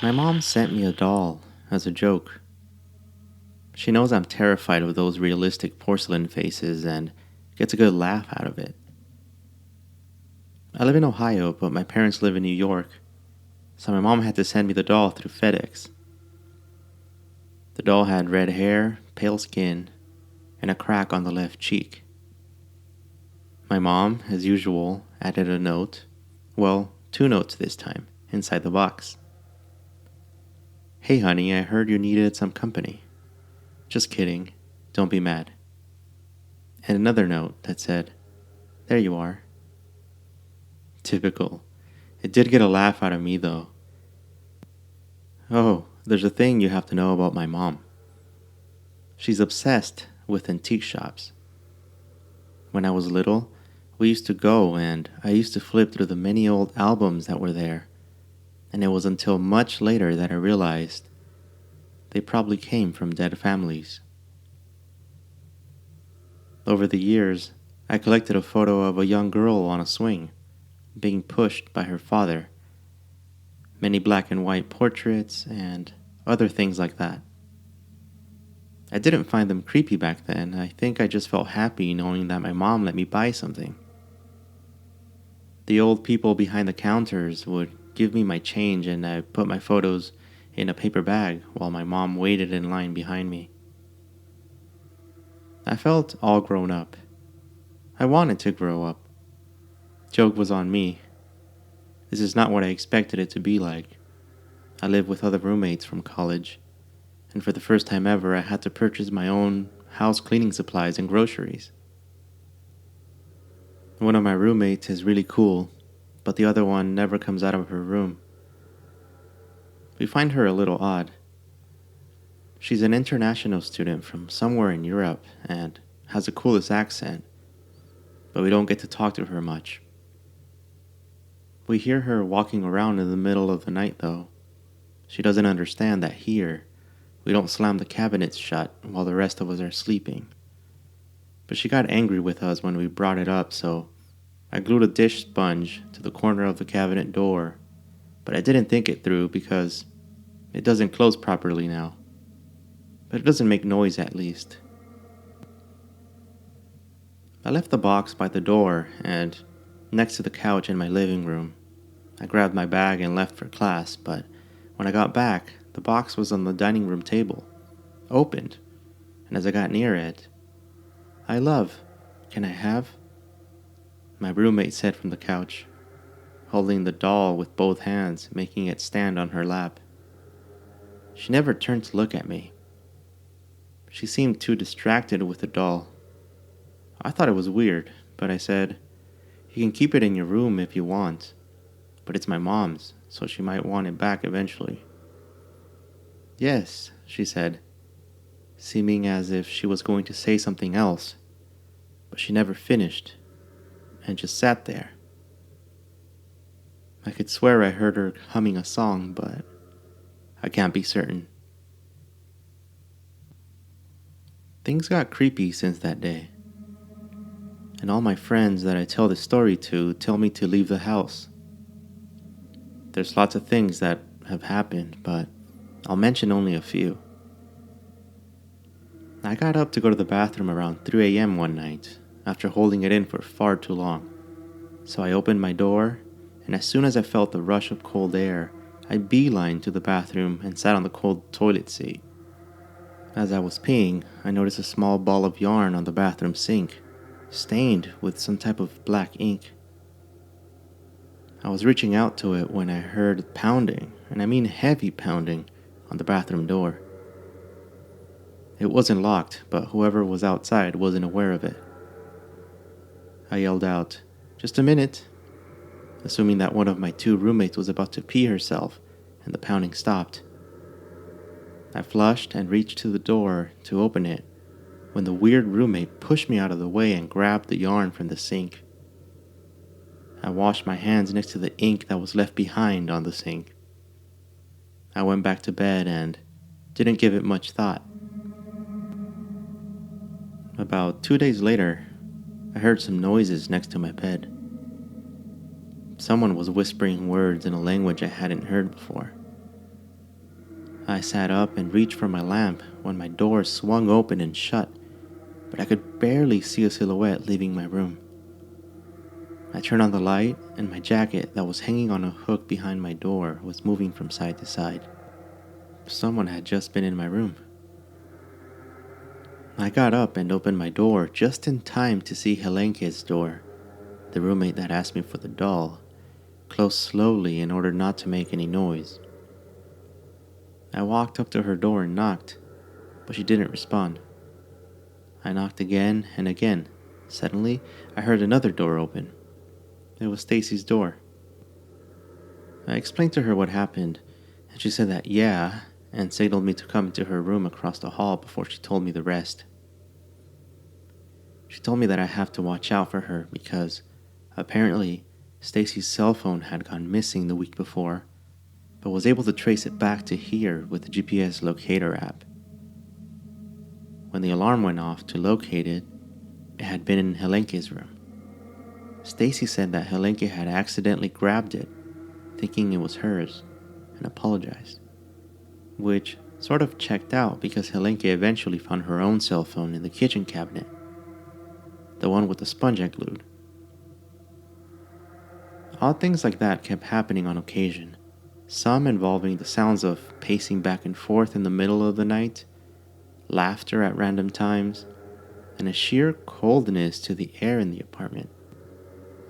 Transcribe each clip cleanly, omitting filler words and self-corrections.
My mom sent me a doll as a joke. She knows I'm terrified of those realistic porcelain faces and gets a good laugh out of it. I live in Ohio, but my parents live in New York, so my mom had to send me the doll through FedEx. The doll had red hair, pale skin, and a crack on the left cheek. My mom, as usual, added a note, well, two notes this time, inside the box. "Hey honey, I heard you needed some company. Just kidding, don't be mad." And another note that said, "There you are." Typical. It did get a laugh out of me though. Oh, there's a thing you have to know about my mom. She's obsessed with antique shops. When I was little, we used to go and I used to flip through the many old albums that were there, and it was until much later that I realized they probably came from dead families. Over the years, I collected a photo of a young girl on a swing, being pushed by her father, many black and white portraits, and other things like that. I didn't find them creepy back then. I think I just felt happy knowing that my mom let me buy something. The old people behind the counters would give me my change and I put my photos in a paper bag while my mom waited in line behind me. I felt all grown up. I wanted to grow up. Joke was on me. This is not what I expected it to be like. I lived with other roommates from college, and for the first time ever, I had to purchase my own house cleaning supplies and groceries. One of my roommates is really cool, but the other one never comes out of her room. We find her a little odd. She's an international student from somewhere in Europe and has the coolest accent, but we don't get to talk to her much. We hear her walking around in the middle of the night though. She doesn't understand that here, we don't slam the cabinets shut while the rest of us are sleeping. But she got angry with us when we brought it up, so I glued a dish sponge to the corner of the cabinet door, but I didn't think it through because it doesn't close properly now. But it doesn't make noise at least. I left the box by the door and next to the couch in my living room. I grabbed my bag and left for class, but when I got back, the box was on the dining room table, opened, and as I got near it, "I love, can I have?" my roommate said from the couch, holding the doll with both hands, making it stand on her lap. She never turned to look at me. She seemed too distracted with the doll. I thought it was weird, but I said, "You can keep it in your room if you want, but it's my mom's, so she might want it back eventually." "Yes," she said, seeming as if she was going to say something else, but she never finished, and just sat there. I could swear I heard her humming a song, but I can't be certain. Things got creepy since that day, and all my friends that I tell this story to tell me to leave the house. There's lots of things that have happened, but I'll mention only a few. I got up to go to the bathroom around 3 a.m. one night after holding it in for far too long. So I opened my door, and as soon as I felt the rush of cold air, I beelined to the bathroom and sat on the cold toilet seat. As I was peeing, I noticed a small ball of yarn on the bathroom sink, stained with some type of black ink. I was reaching out to it when I heard pounding, and I mean heavy pounding, on the bathroom door. It wasn't locked, but whoever was outside wasn't aware of it. I yelled out, "Just a minute," assuming that one of my two roommates was about to pee herself, and the pounding stopped. I flushed and reached to the door to open it when the weird roommate pushed me out of the way and grabbed the yarn from the sink. I washed my hands next to the ink that was left behind on the sink. I went back to bed and didn't give it much thought. About 2 days later, I heard some noises next to my bed. Someone was whispering words in a language I hadn't heard before. I sat up and reached for my lamp when my door swung open and shut, but I could barely see a silhouette leaving my room. I turned on the light, and my jacket that was hanging on a hook behind my door was moving from side to side. Someone had just been in my room. I got up and opened my door just in time to see Helenke's door, the roommate that asked me for the doll, close slowly in order not to make any noise. I walked up to her door and knocked, but she didn't respond. I knocked again and again. Suddenly, I heard another door open. It was Stacy's door. I explained to her what happened, and she said that yeah, and signaled me to come into her room across the hall before she told me the rest. She told me that I have to watch out for her because, apparently, Stacy's cell phone had gone missing the week before, but was able to trace it back to here with the GPS locator app. When the alarm went off to locate it, it had been in Helenke's room. Stacy said that Helenke had accidentally grabbed it, thinking it was hers, and apologized, which sort of checked out because Helenke eventually found her own cell phone in the kitchen cabinet, the one with the sponge I glued. Odd things like that kept happening on occasion, some involving the sounds of pacing back and forth in the middle of the night, laughter at random times, and a sheer coldness to the air in the apartment.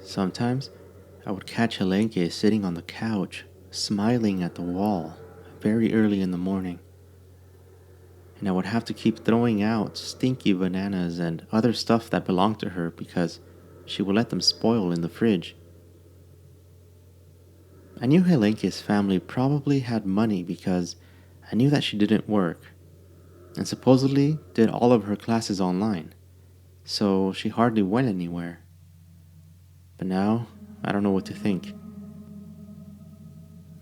Sometimes I would catch Helenke sitting on the couch, smiling at the wall, very early in the morning, and I would have to keep throwing out stinky bananas and other stuff that belonged to her because she would let them spoil in the fridge. I knew Helenke's family probably had money because I knew that she didn't work, and supposedly did all of her classes online, so she hardly went anywhere. But now, I don't know what to think.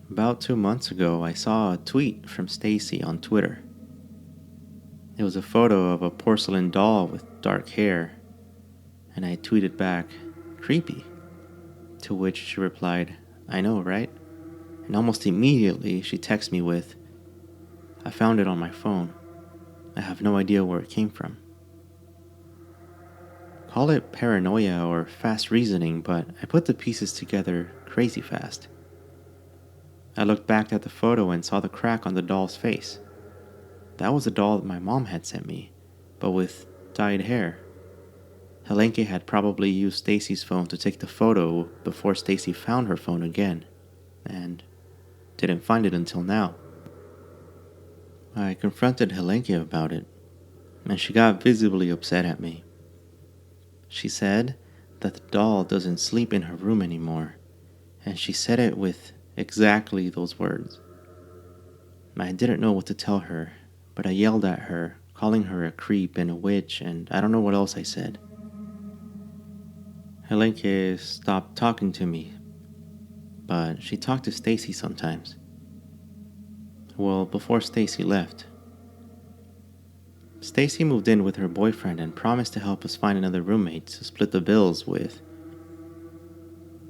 About 2 months ago, I saw a tweet from Stacy on Twitter. It was a photo of a porcelain doll with dark hair, and I tweeted back, "Creepy," to which she replied, "I know, right?" And almost immediately she texted me with, "I found it on my phone. I have no idea where it came from." Call it paranoia or fast reasoning, but I put the pieces together crazy fast. I looked back at the photo and saw the crack on the doll's face. That was a doll that my mom had sent me, but with dyed hair. Helenke had probably used Stacy's phone to take the photo before Stacy found her phone again, and didn't find it until now. I confronted Helenke about it, and she got visibly upset at me. She said that the doll doesn't sleep in her room anymore, and she said it with exactly those words. I didn't know what to tell her, but I yelled at her, calling her a creep and a witch, and I don't know what else I said. Helenke stopped talking to me, but she talked to Stacy sometimes. Well, before Stacy left. Stacy moved in with her boyfriend and promised to help us find another roommate to split the bills with,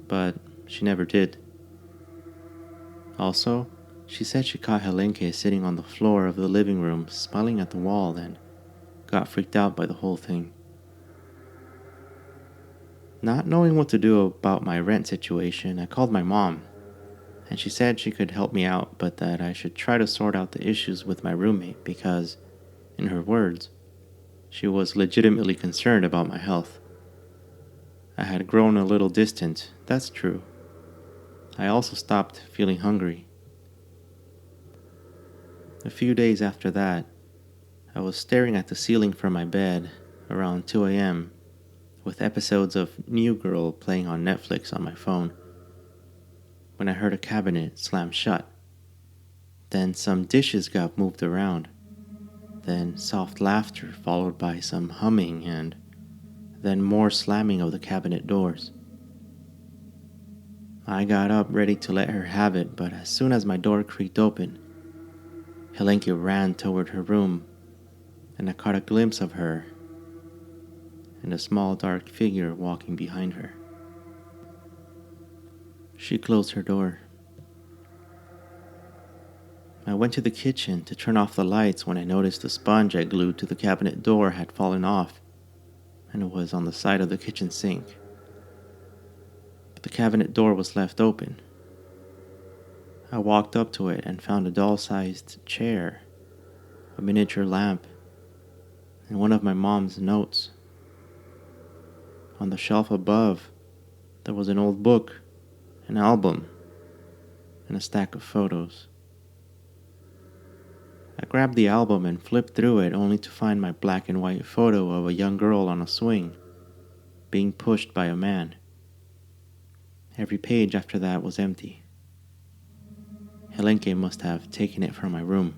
but she never did. Also, she said she caught Helenke sitting on the floor of the living room smiling at the wall and got freaked out by the whole thing. Not knowing what to do about my rent situation, I called my mom, and she said she could help me out, but that I should try to sort out the issues with my roommate because, in her words, she was legitimately concerned about my health. I had grown a little distant, that's true. I also stopped feeling hungry. A few days after that, I was staring at the ceiling from my bed around 2 a.m. with episodes of New Girl playing on Netflix on my phone when I heard a cabinet slam shut. Then some dishes got moved around. Then soft laughter followed by some humming and then more slamming of the cabinet doors. I got up ready to let her have it, but as soon as my door creaked open, Helenke ran toward her room, and I caught a glimpse of her and a small dark figure walking behind her. She closed her door. I went to the kitchen to turn off the lights when I noticed the sponge I glued to the cabinet door had fallen off, and it was on the side of the kitchen sink. But the cabinet door was left open. I walked up to it and found a doll-sized chair, a miniature lamp, and one of my mom's notes. On the shelf above, there was an old book, an album, and a stack of photos. I grabbed the album and flipped through it only to find my black and white photo of a young girl on a swing, being pushed by a man. Every page after that was empty. Helenke must have taken it from my room.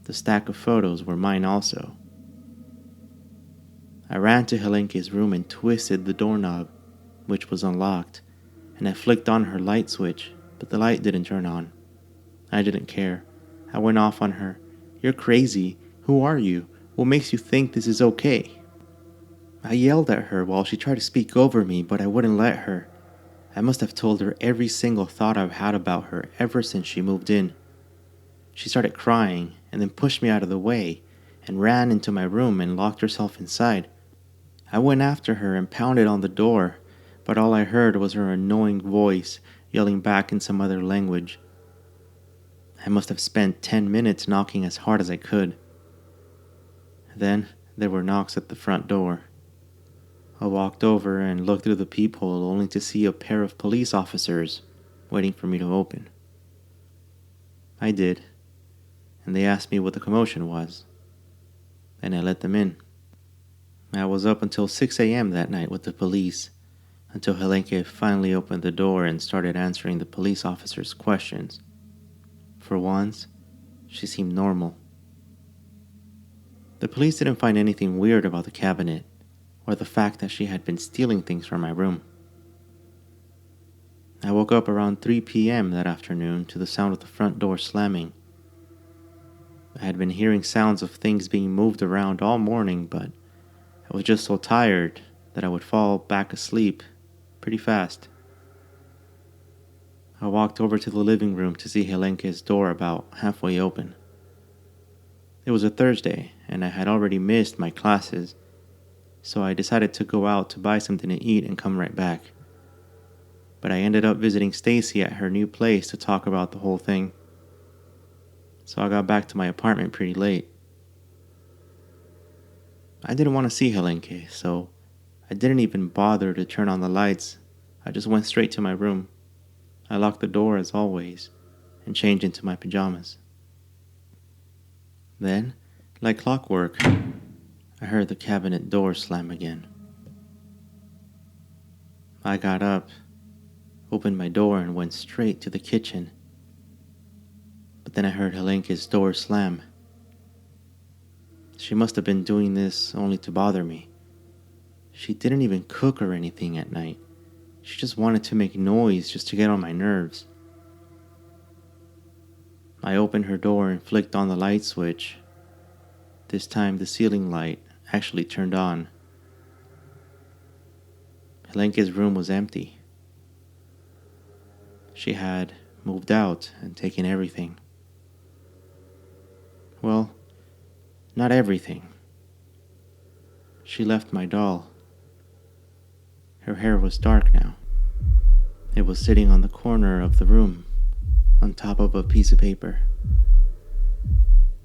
The stack of photos were mine also. I ran to Helenke's room and twisted the doorknob, which was unlocked, and I flicked on her light switch, but the light didn't turn on. I didn't care. I went off on her. "You're crazy. Who are you? What makes you think this is okay?" I yelled at her while she tried to speak over me, but I wouldn't let her. I must have told her every single thought I've had about her ever since she moved in. She started crying and then pushed me out of the way and ran into my room and locked herself inside. I went after her and pounded on the door, but all I heard was her annoying voice yelling back in some other language. I must have spent 10 minutes knocking as hard as I could. Then there were knocks at the front door. I walked over and looked through the peephole only to see a pair of police officers waiting for me to open. I did, and they asked me what the commotion was, and I let them in. I was up until 6 a.m. that night with the police, until Helenke finally opened the door and started answering the police officers' questions. For once, she seemed normal. The police didn't find anything weird about the cabinet, or the fact that she had been stealing things from my room. I woke up around 3 p.m. that afternoon to the sound of the front door slamming. I had been hearing sounds of things being moved around all morning, but I was just so tired that I would fall back asleep pretty fast. I walked over to the living room to see Helenke's door about halfway open. It was a Thursday, and I had already missed my classes, so I decided to go out to buy something to eat and come right back. But I ended up visiting Stacy at her new place to talk about the whole thing. So I got back to my apartment pretty late. I didn't want to see Helenke, so I didn't even bother to turn on the lights. I just went straight to my room. I locked the door as always and changed into my pajamas. Then, like clockwork, I heard the cabinet door slam again. I got up, opened my door, and went straight to the kitchen. But then I heard Helenke's door slam. She must have been doing this only to bother me. She didn't even cook or anything at night. She just wanted to make noise just to get on my nerves. I opened her door and flicked on the light switch. This time the ceiling light actually turned on. Helenke's room was empty. She had moved out and taken everything. Well, not everything. She left my doll. Her hair was dark now. It was sitting on the corner of the room, on top of a piece of paper.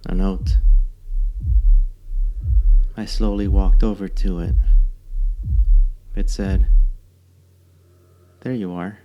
A note. I slowly walked over to it. It said, "There you are.